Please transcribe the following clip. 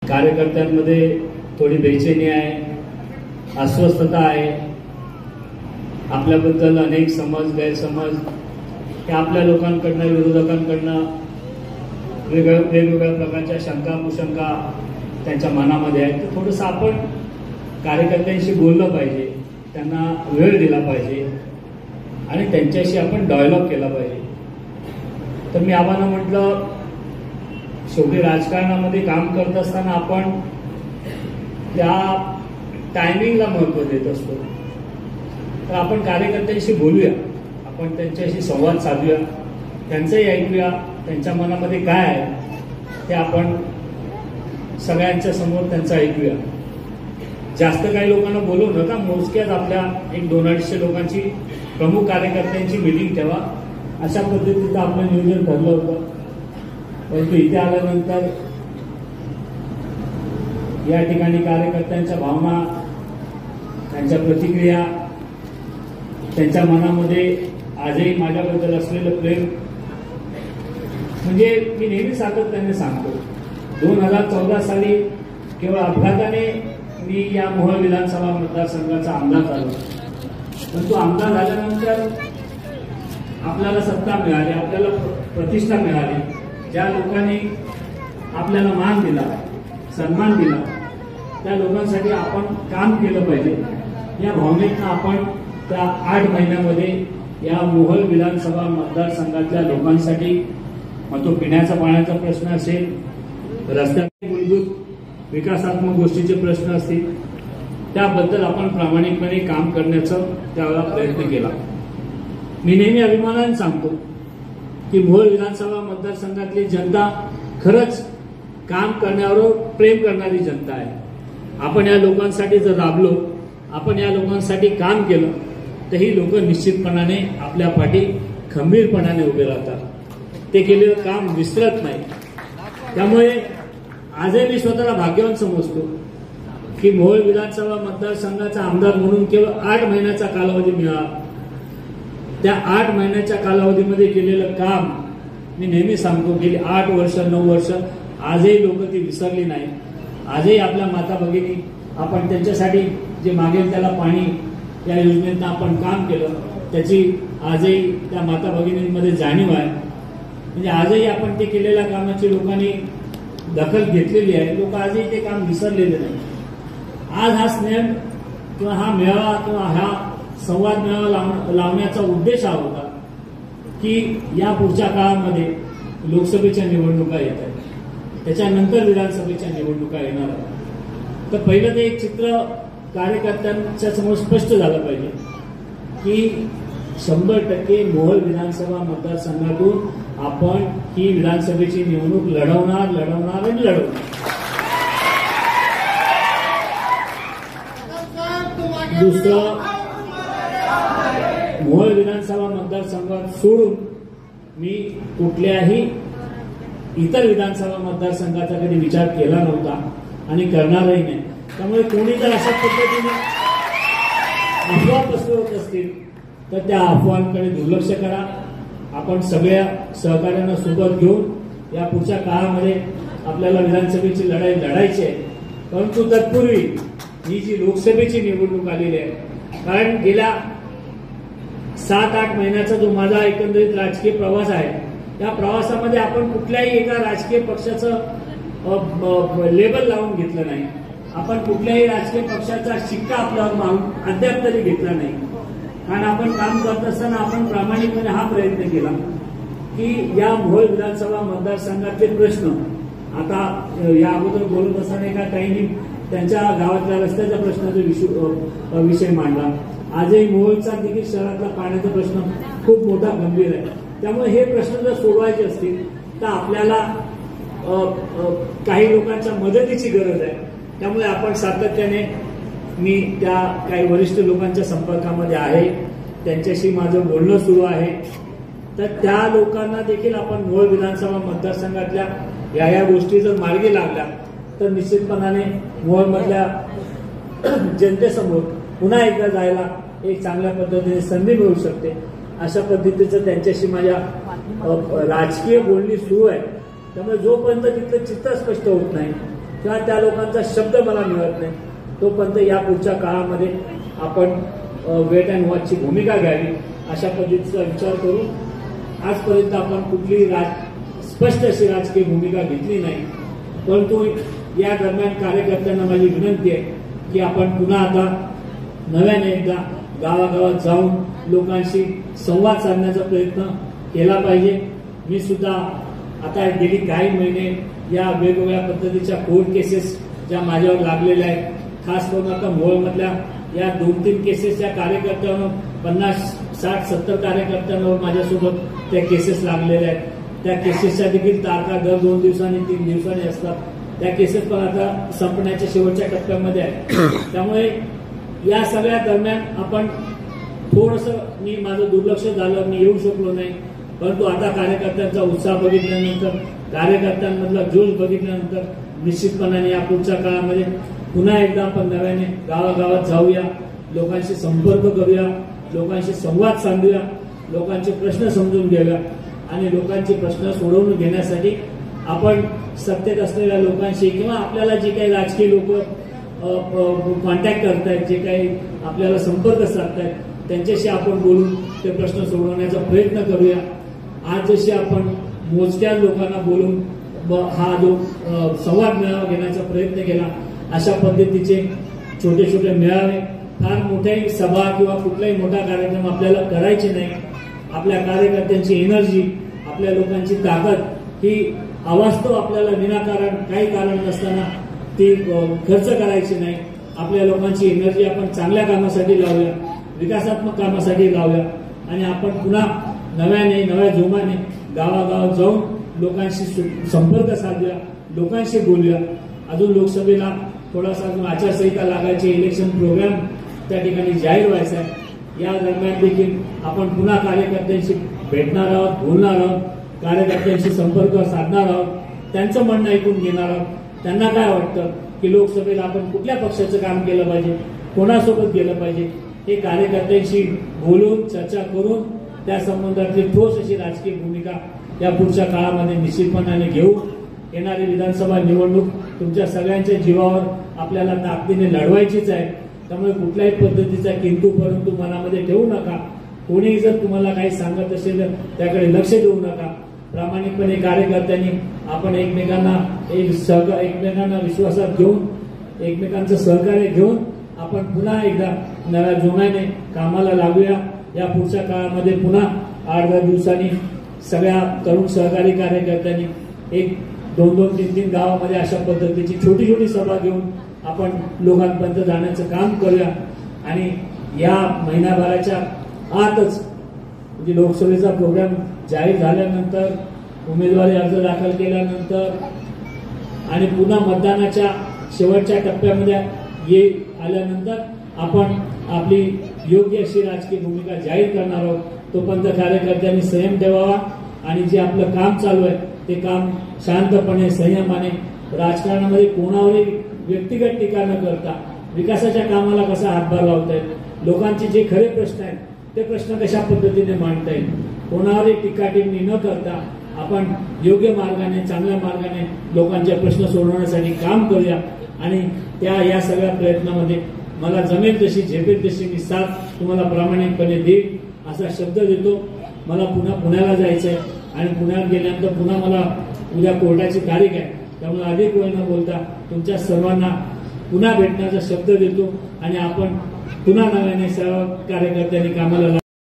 कार्यकर्त्यांमध्ये थोडी बेचैनी आहे, अस्वस्थता आहे. आपल्याबद्दल अनेक समज गैरसमज हे आपल्या लोकांकडनं विरोधकांकडनं वेगवेगळ्या प्रकारच्या शंका कुशंका त्यांच्या मनामध्ये आहेत. तर थोडंसं आपण कार्यकर्त्यांशी बोललं पाहिजे, त्यांना वेळ दिला पाहिजे आणि त्यांच्याशी आपण डायलॉग केला पाहिजे. तर मी आव्हानं म्हटलं, शेवटी राजकारणामध्ये काम करत असताना आपण त्या टायमिंगला महत्त्व देत असतो. तर आपण कार्यकर्त्यांशी बोलूया, आपण त्यांच्याशी संवाद साधूया, त्यांचंही ऐकूया, त्यांच्या मनामध्ये काय आहे ते आपण सगळ्यांच्या समोर त्यांचं ऐकूया. जास्त काही लोकांना बोलवू नका, मोजक्याच आपल्या 100-250 लोकांची प्रमुख कार्यकर्त्यांची मीटिंग ठेवा. अशा पद्धतीचं आपलं नियोजन ठरलं होतं. परंतु इथे आल्यानंतर या ठिकाणी कार्यकर्त्यांच्या भावना, त्यांच्या प्रतिक्रिया, त्यांच्या मनामध्ये आजही माझ्याबद्दल असलेलं प्रेम, म्हणजे मी नेहमी सातत्याने सांगतो, 2014 साली केवळ अपघाताने मी या मोहोळ विधानसभा मतदारसंघाचा आमदार झालो. परंतु आमदार झाल्यानंतर आपल्याला सत्ता मिळाली, आपल्याला प्रतिष्ठा मिळाली, ज्या लोकांनी आपल्याला मान दिला, सन्मान दिला, त्या लोकांसाठी आपण काम केलं पाहिजे. या भावनेतनं आपण त्या 8 महिन्यामध्ये या मोहोळ विधानसभा मतदारसंघातल्या लोकांसाठी, मग तो पिण्याचा पाण्याचा प्रश्न असेल, रस्त्याचे मूलभूत विकासात्मक गोष्टीचे प्रश्न असतील, त्याबद्दल आपण प्रामाणिकपणे काम करण्याचा त्यावेळेला प्रयत्न केला. मी नेहमी अभिमानाने सांगतो की मोहोळ विधानसभा मतदारसंघातली जनता खरंच काम करण्यावर प्रेम करणारी जनता आहे. आपण या लोकांसाठी जर राबलो, आपण या लोकांसाठी काम केलं, तर ही लोक निश्चितपणाने आपल्या पाठी खंबीरपणाने उभे राहतात. ते केलेलं काम विसरत नाही. त्यामुळे आजही मी स्वतःला भाग्यवान समजतो की मोहोळ विधानसभा मतदारसंघाचा आमदार म्हणून केवळ 8 महिन्याचा कालावधी मिळाला. त्या 8 महिन्याच्या कालावधीमध्ये केलेलं काम मी नेहमी सांगतो, गेली 8 वर्ष 9 वर्ष आजही लोक ती विसरली नाही. आजही आपल्या माता भगिनी, आपण त्यांच्यासाठी जे मागेल त्याला पाणी या योजनेतनं आपण काम केलं, त्याची आजही त्या माता भगिनींमध्ये जाणीव आहे. म्हणजे आजही आपण ते केलेल्या कामाची लोकांनी दखल घेतलेली आहे. लोक आजही ते काम विसरलेले नाही. आज हा स्नेह किंवा हा मेळावा किंवा हा संवाद मेळावा लावण्याचा उद्देश हा होता की या पुढच्या काळामध्ये लोकसभेच्या निवडणुका येत आहेत, त्याच्यानंतर विधानसभेच्या निवडणुका येणार आहेत. तर पहिलं ते एक चित्र कार्यकर्त्यांच्या समोर स्पष्ट झालं पाहिजे की 100% मोहोळ विधानसभा मतदारसंघातून आपण ही विधानसभेची निवडणूक लढवणार आणि लढवणार. दुसरं, मोहोळ विधानसभा मतदारसंघात सोडून मी कुठल्याही इतर विधानसभा मतदारसंघाचा कधी विचार केला नव्हता आणि करणारही नाही. त्यामुळे कोणी जर अशा पद्धतीने अफवा पसरवत असतील तर त्या अफवांकडे दुर्लक्ष करा. आपण सगळ्या सहकार्यांना सोबत घेऊन या पुढच्या काळामध्ये आपल्याला विधानसभेची लढाई लढायची आहे. परंतु तत्पूर्वी ही जी लोकसभेची निवडणूक आलेली आहे, कारण गेल्या 7-8 महिन्याचा जो माझा एकंदरीत राजकीय प्रवास आहे, त्या प्रवासामध्ये आपण कुठल्याही एका राजकीय पक्षाचं लेबल लावून घेतलं नाही. आपण कुठल्याही राजकीय पक्षाचा शिक्का आपल्यावर मारून अद्याप तरी घेतला नाही. कारण आपण काम करत असताना आपण प्रामाणिकपणे हा प्रयत्न केला की या मोहोळ विधानसभा मतदारसंघातले प्रश्न, आता या अगोदर बोलत असताना एका ताईंनी त्यांच्या गावातल्या रस्त्याच्या प्रश्नाचा विषय मांडला. आजही मोहोळचा देखील शहरातला पाण्याचा प्रश्न खूप मोठा गंभीर आहे. त्यामुळे हे प्रश्न जर सोडवायचे असतील तर आपल्याला काही लोकांच्या मदतीची गरज आहे. त्यामुळे आपण सातत्याने, मी त्या काही वरिष्ठ लोकांच्या संपर्कामध्ये आहे, त्यांच्याशी माझं बोलणं सुरू आहे. तर त्या लोकांना देखील आपण मोहोळ विधानसभा मतदारसंघातल्या या गोष्टी जर मार्गी लागल्या तर निश्चितपणाने मोहोळमधल्या जनतेसमोर पुन्हा एकदा जायला एक चांगल्या पद्धतीने संधी मिळू शकते. अशा पद्धतीचं त्यांच्याशी माझ्या राजकीय बोलणी सुरू आहे. त्यामुळे जोपर्यंत तिथलं चित्र स्पष्ट होत नाही किंवा त्या लोकांचा शब्द मला मिळत नाही, तोपर्यंत या पुढच्या काळामध्ये आपण वेट अँड वॉचची भूमिका घ्यावी अशा पद्धतीचा विचार करून आजपर्यंत आपण कुठली स्पष्ट अशी राजकीय भूमिका घेतली नाही. परंतु या दरम्यान कार्यकर्त्यांना माझी विनंती आहे की आपण पुन्हा आता नव्याने एकदा गावागावात जाऊन लोकांशी संवाद साधण्याचा प्रयत्न केला पाहिजे. मी सुद्धा आता गेली काही महिने या वेगवेगळ्या पद्धतीच्या कोर्ट केसेस ज्या माझ्यावर लागलेल्या आहेत, खास करून आता मोहोळमधल्या या 2-3 केसेसच्या कार्यकर्त्यांवर 50-60-70 कार्यकर्त्यांवर माझ्यासोबत त्या केसेस लागलेल्या आहेत. त्या केसेसच्या देखील तारखा दर 2 दिवसांनी 3 दिवसांनी असतात. त्या केसेस पण आता संपण्याच्या शेवटच्या टप्प्यामध्ये आहेत. त्यामुळे या सगळ्या दरम्यान आपण थोडंसं माझं दुर्लक्ष झालं, मी येऊ शकलो नाही. परंतु आता कार्यकर्त्यांचा उत्साह बघितल्यानंतर, कार्यकर्त्यांमधला जोश बघितल्यानंतर निश्चितपणाने या पुढच्या काळामध्ये पुन्हा एकदा आपण नव्याने गावागावात जाऊया, लोकांशी संपर्क करूया, लोकांशी संवाद साधूया, लोकांचे प्रश्न समजून घेऊया आणि लोकांचे प्रश्न सोडवून घेण्यासाठी आपण सत्तेत असलेल्या लोकांशी किंवा आपल्याला जे काही राजकीय लोक कॉन्टॅक्ट करतायत, जे काही आपल्याला संपर्क साधतायत, त्यांच्याशी आपण बोलून ते प्रश्न सोडवण्याचा प्रयत्न करूया. आज जशी आपण मोजक्या लोकांना बोलून हा जो संवाद मेळावा घेण्याचा प्रयत्न केला, अशा पद्धतीचे छोटे छोटे मेळावे, फार मोठ्या सभा किंवा कुठलाही मोठा कार्यक्रम आपल्याला करायचे नाही. आपल्या कार्यकर्त्यांची एनर्जी, आपल्या लोकांची ताकद ही अवास्तव आपल्याला विनाकारण काही कारण नसताना ती खर्च करायची नाही. आपल्या लोकांची एनर्जी आपण चांगल्या कामासाठी लावूया, विकासात्मक कामासाठी लावूया आणि आपण पुन्हा नव्याने नव्या जोमाने गावागावात जाऊन लोकांशी संपर्क साधूया, लोकांशी बोलूया. अजून लोकसभेला थोडासा अजून आचारसंहिता लागायची, इलेक्शन प्रोग्राम त्या ठिकाणी जाहीर व्हायचा आहे. या दरम्यान देखील आपण पुन्हा कार्यकर्त्यांशी भेटणार आहोत, बोलणार आहोत, कार्यकर्त्यांशी संपर्क साधणार आहोत, त्यांचं म्हणणं ऐकून घेणार आहोत. त्यांना काय वाटतं की लोकसभेला आपण कुठल्या पक्षाचं काम केलं पाहिजे, कोणासोबत गेलं पाहिजे, हे कार्यकर्त्यांशी बोलून चर्चा करून त्या संबंधातली ठोस अशी राजकीय भूमिका या पुढच्या काळामध्ये निश्चितपणाने घेऊ. येणारी विधानसभा निवडणूक तुमच्या सगळ्यांच्या जीवावर आपल्याला ताकदीने लढवायचीच आहे. त्यामुळे कुठल्याही पद्धतीचा किंतु परंतु मनामध्ये ठेवू नका. कोणीही जर तुम्हाला काही सांगत असेल तर त्याकडे लक्ष देऊ नका. प्रामाणिकपणे कार्यकर्त्यांनी आपण एकमेकांना विश्वासात घेऊन, एकमेकांचं सहकार्य घेऊन आपण पुन्हा एकदा नव्या जोमाने कामाला लागूया. या पुढच्या काळामध्ये पुन्हा 8-10 दिवसांनी सगळ्या तरुण सहकारी कार्यकर्त्यांनी 1-2-3 गावामध्ये अशा पद्धतीची छोटी छोटी सभा घेऊन आपण लोकांपर्यंत जाण्याचं काम करूया. आणि या महिनाभराच्या आतच म्हणजे लोकसभेचा प्रोग्राम जाहीर झाल्यानंतर, उमेदवारी अर्ज दाखल केल्यानंतर आणि पुन्हा मतदानाच्या शेवटच्या टप्प्यामध्ये आल्यानंतर आपण आपली योग्य अशी राजकीय भूमिका जाहीर करणार आहोत. तोपर्यंत कार्यकर्त्यांनी संयम ठेवावा आणि जे आपलं काम चालू आहे ते काम शांतपणे, संयमाने, राजकारणामध्ये कोणावरही व्यक्तिगत टीका न करता विकासाच्या कामाला कसा हातभार लावता येईल, लोकांचे जे खरे प्रश्न आहेत ते प्रश्न कशा पद्धतीने मांडता येईल, कोणावरही टीका टिप्पणी न करता आपण योग्य मार्गाने, चांगल्या मार्गाने लोकांचे प्रश्न सोडवण्यासाठी काम करूया. आणि या सगळ्या प्रयत्नामध्ये मला जमेल तशी, झेपेल तशी मी साथ तुम्हाला प्रामाणिकपणे देईल असा शब्द देतो. मला पुन्हा पुण्याला जायचं आहे आणि पुण्यात गेल्यानंतर पुन्हा मला उद्या कोर्टाची तारीख आहे. त्यामुळे अधिक वेळ न बोलता तुमच्या सर्वांना पुन्हा भेटण्याचा शब्द देतो आणि आपण पुन्हा नव्याने सर्व कार्यकर्त्यांनी कामाला